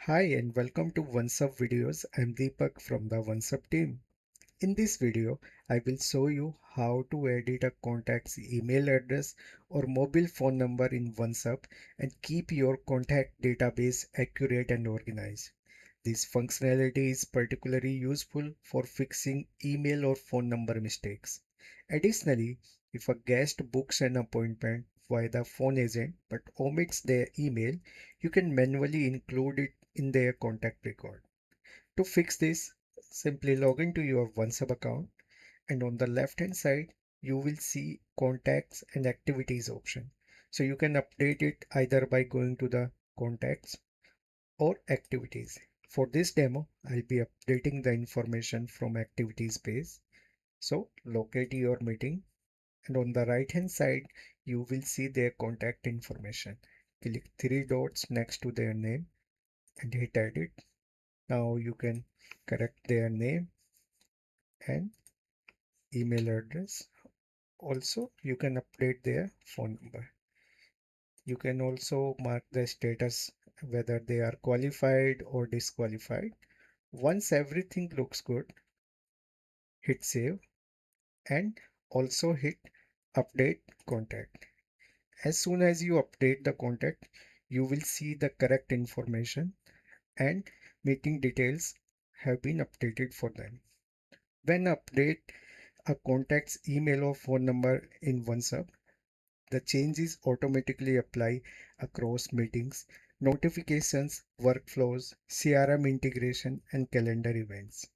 Hi and welcome to OnceHub videos. I'm Deepak from the OnceHub team. In this video, I will show you how to edit a contact's email address or mobile phone number in OnceHub and keep your contact database accurate and organized. This functionality is particularly useful for fixing email or phone number mistakes. Additionally, if a guest books an appointment via the phone agent but omits their email, you can manually include it in their contact record. To fix this, simply log into your OneSub account and on the left hand side, you will see contacts and activities option. So you can update it either by going to the contacts or activities. For this demo, I'll be updating the information from activities page. So locate your meeting and on the right hand side, you will see their contact information. Click three dots next to their name and hit edit. Now you can correct their name and email address. Also, you can update their phone number. You can also mark the status whether they are qualified or disqualified. Once everything looks good, hit save and also hit update contact. As soon as you update the contact, you will see the correct information and meeting details have been updated for them. When update a contact's email or phone number in OneSub, the changes automatically apply across meetings, notifications, workflows, CRM integration, and calendar events.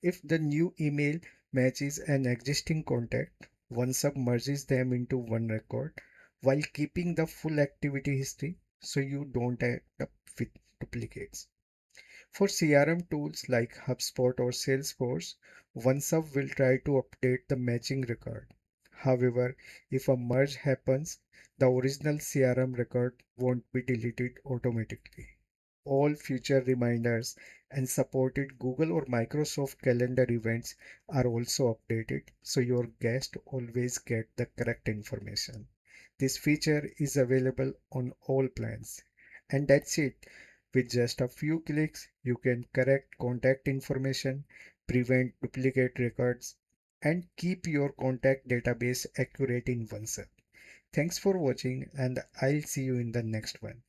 If the new email matches an existing contact, OneSub merges them into one record while keeping the full activity history so you don't end up with duplicates. For CRM tools like HubSpot or Salesforce, OneSub will try to update the matching record. However, if a merge happens, the original CRM record won't be deleted automatically. All future reminders and supported Google or Microsoft calendar events are also updated, so your guests always get the correct information. This feature is available on all plans. And that's it. With just a few clicks, you can correct contact information, prevent duplicate records, and keep your contact database accurate in OneSub. Thanks for watching, and I'll see you in the next one.